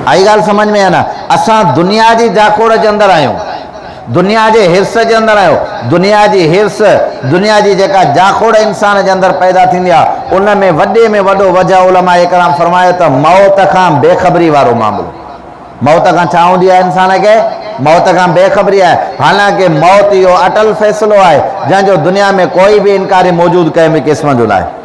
आई गाल समझ में है ना। असां दुनिया की जाखोड़ के अंदर आयूं, दुनिया के हिर्स के अंदर आयो। दुनिया की हिर्स, दुनिया की जेका जाखोड़ इंसान के अंदर पैदा थी उन में वडे में वडो वजह उलमा इकराम फरमायो तो मौत का बेखबरी वारो मामलो। मौत का छा होंदी है इंसान के? मौत का बेखबरी है। हालांकि मौत यो अटल फैसलो है जंहिंजो दुनिया में कोई भी इनकारी मौजूद कंहिं भी क़िस्म जो ना है।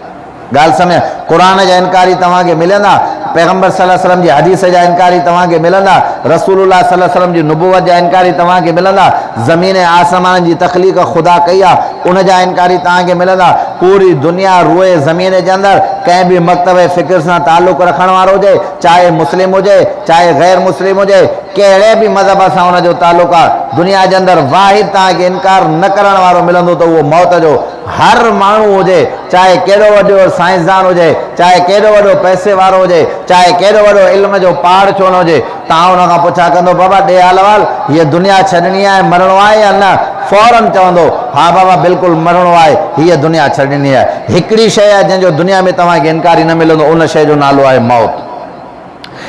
गाल समझ, कुरान जा इनकारी तव्हांखे मिलंदा, पैगंबर सल्लल्लाहु अलैहि वसल्लम जी हदीस जा इनकारी तव्हांखे मिलंदा, रसूलुल्लाह सल्लल्लाहु अलैहि वसल्लम जी नुबुवत जा इनकारी तव्हांखे मिलंदा, ज़मीन आसमान जी तख़लीक़ खुदा कई आहे उन जा इनकारी तव्हांखे मिलंदा। पूरी दुनिया रोए ज़मीन के अंदर कंहिं भी मकतब फ़िक्र से ताल्लुक़ रखण वारो हुजे, चाहे मुस्लिम हुजे चाहे गैर मुस्लिम हुजे, कहिड़े भी मज़हब सां उन जो ताल्लुक़ आहे, दुनिया के अंदर वाहिद तव्हांखे इनकार न करण वारो मिलंदो त उहो मौत जो। हर माण्हू हुजे, चाहे केॾो वॾो साइंसदान हुजे, चाहे केॾो वॾो पैसे वारो हुजे, चाहे केॾो वॾो इल्म जो पहाड़ छो न हुजे, तव्हां उन खां पुछा कंदो बाबा ॾे हाल वाल हीअ दुनिया छॾणी आहे, मरणो आहे या न? फौरन चवंदो हा बाबा बिल्कुलु मरणो आहे, हीअ दुनिया छॾणी आहे। हिकिड़ी शइ आहे जंहिंजो दुनिया में तव्हांखे इनकारी न मिलंदो, उन शइ जो नालो आहे मौत।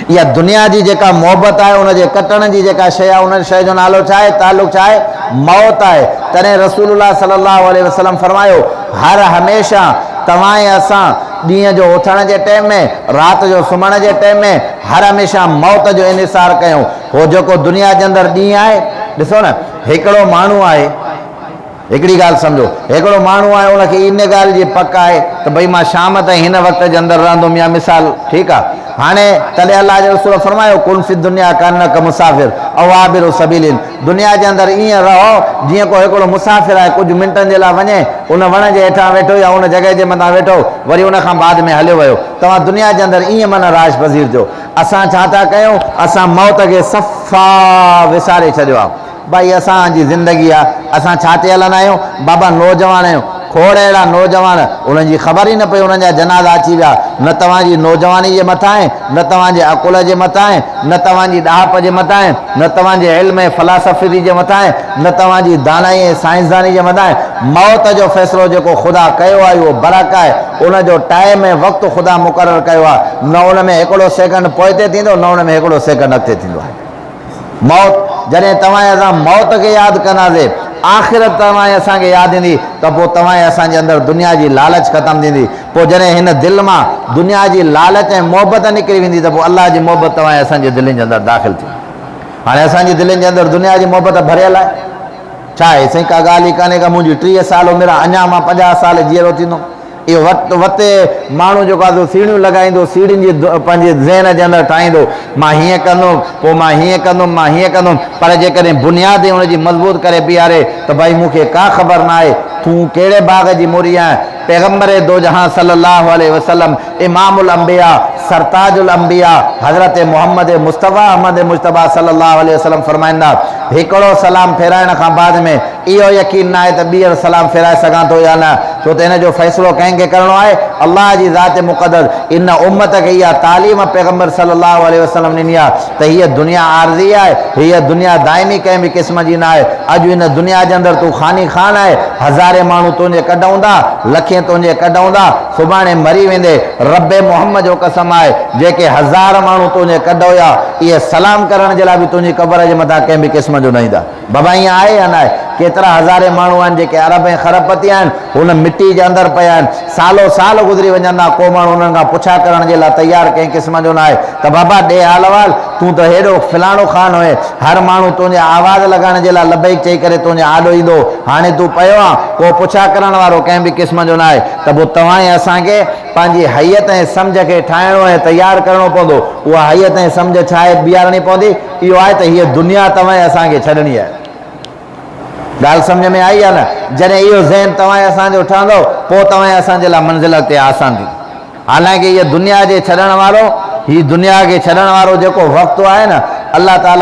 या दुनिया की जेका मोहब्बत है उनके कटण की जेका शइ आहे उन शइ जो नालो छा आहे? ताल्लुक़ छा आहे? मौत है। तॾहिं रसूलुल्लाह सल्लल्लाहु अलैहि वसल्लम फरमायो हर हमेशा तव्हां ऐं असां ॾींहं जो उथण के टाइम में, रात जो सुम्हण के टाइम में हर हमेशा मौत जो इंतज़ार कयूं। हो जेको दुनिया के अंदर ॾींहुं आहे, ॾिसो न, हिकिड़ो माण्हू आहे, हिकिड़ी ॻाल्हि सम्झो, हिकिड़ो माण्हू आहे उनखे इन ॻाल्हि जी पक आहे त भई मां शाम ताईं हिन वक़्त जे अंदर रहंदुमि, या मिसाल ठीकु आहे। हाणे तॾहिं अल्लाह जे रसूल फरमायो कुन फी दुनिया कान्नक मुसाफ़िर औ आबिरु सबीलिन, दुनिया के अंदर ईअं रहो जीअं को हिकिड़ो मुसाफ़िर आहे, कुझु मिंटनि जे लाइ वञे, उन वण जे हेठां वेठो या उन जॻह जे मथां वेठो, वरी उन खां बाद में हलियो वियो। तव्हां दुनिया के अंदर ईअं माना राज पज़ीरजो। असां छा था कयूं? असां मौत खे सफ़ा विसारे छॾियो आहे। भाई असांजी ज़िंदगी आहे, असां छा ते हलंदा आहियूं? बाबा नौजवान आहियूं, खोड़ अहिड़ा नौजवान उन्हनि जी ख़बर ही न पई, उन्हनि जा जनाज़ा अची विया। न तव्हांजी नौजवानी जे मथां आहे, न तव्हांजे अकुल जे मथां आहे, न तव्हांजी ॾाहप जे मथां आहे, न तव्हांजे इल्म ऐं फ़लासफ़ी जे मथां आहे, न तव्हांजी दानाई ऐं साइंसदानी जे मथां आहे। मौत जो फ़ैसिलो जेको ख़ुदा कयो आहे उहो बरक आहे, उन जो टाइम ऐं वक़्तु ख़ुदा मुक़ररु कयो आहे। न उन में हिकिड़ो सेकंड पोइते थींदो, न उन में हिकिड़ो सेकंड अॻिते थींदो आहे। मौत जॾहिं तव्हां असां मौत खे यादि कंदासीं, आख़िरत तव्हां असांखे यादि ईंदी त पोइ तव्हां असांजे अंदरि दुनिया जी लालच ख़तमु थींदी। पोइ जॾहिं हिन दिलि मां दुनिया जी लालच ऐं मोहबत निकिरी वेंदी त पोइ अलाह जी मोहबत तव्हां असांजे दिलनि जे अंदरि दाख़िल थी। हाणे असांजी दिलनि जे अंदरि दुनिया जी मोहबत भरियल आहे। छा आहे साईं? का ॻाल्हि ई कान्हे का मुंहिंजी 30 साल उमिरि आहे, अञा मां 50 साल जीअरो थींदो। इहो वते माण्हू जेको आहे सीढ़ियूं लॻाईंदो, सीढ़ियुनि जी पंहिंजे ज़हन जे अंदरि ठाहींदो, मां हीअं कंदुमि, पोइ मां हीअं कंदुमि, मां हीअं कंदुमि। पर जेकॾहिं बुनियाद हुनजी मज़बूत करे बीहारे त भई मूंखे का ख़बर न आहे तूं कहिड़े बाग़ जी मुरी आहे। पैगंबर दो जहां सल्लल्लाहु अलैहि वसल्लम, इमामुल अंबिया, सरताजुल अंबिया हज़रत मोहम्मद मुस्तफ़ा अहमद मुश्तबा सल्लल्लाहु अलैहि वसल्लम फरमाईंदा हिकिड़ो सलाम फेराइण खां बाद में इहो यकीन न आहे त ॿीहर सलाम फेराए सघां थो या न, छो त हिन जो फ़ैसिलो कंहिंखे करिणो आहे? अल्लाह जी ज़ात मुक़द्दस। इन उम्मत खे इहा तालीम पैगंबर सल्लल्लाहु अलैहि वसल्लम ॾिनी आहे त हीअ दुनिया आरज़ी आहे, हीअ दुनिया दाइमी कंहिं बि क़िस्म जी न आहे। अॼु हिन दुनिया जे अंदरि तूं ख़ानी ख़ान आहे, हज़ारे माण्हू तुंहिंजे कढूंदा, लखे तुंहिंजे कढूंदा, सुभाणे मरी वेंदे। रब्बे मोहम्मद जो कसम आहे जेके 1000 माण्हू तुंहिंजे कढ हुया, इहे सलाम करण जे लाइ बि तुंहिंजी क़बर जे मथां कंहिं बि क़िस्म जो न ईंदा। बाबा ईअं आहे या न आहे? केतिरा हज़ारे माण्हू आहिनि जेके अरब ऐं खरबपति आहिनि, हुन मिटी जे अंदरि पिया आहिनि, सालो साल गुज़री वञंदा, को माण्हू उन्हनि खां पुछा करण जे लाइ तयारु कंहिं क़िस्म जो न आहे त बाबा ॾे हाल वाल तूं त हेॾो फलाणो ख़ान हुए, हर माण्हू तुंहिंजे आवाज़ लॻाइण जे लाइ लबैक चई करे तुंहिंजे आॾो ईंदो, हाणे तूं पियो आहे, को पुछा करण वारो कंहिं बि क़िस्म जो न आहे। त पोइ तव्हां ऐं असांखे पंहिंजी हैयत ऐं सम्झ खे ठाहिणो ऐं तयारु करिणो पवंदो। उहा हैयत ऐं सम्झ छा आहे? बीहारणी पवंदी। इहो आहे त हीअ दुनिया तव्हां ऐं असांखे छॾणी आहे। ॻाल्हि सम्झ में आई आहे न? जॾहिं इहो ज़हन तव्हां असांजो ठहंदो पोइ तव्हां असांजे लाइ मंज़िल ते आसान थी। हालांकि इहा दुनिया जे छॾण वारो, हीअ दुनिया खे छॾण वारो जेको वक़्तु आहे न, अल्लाह ताला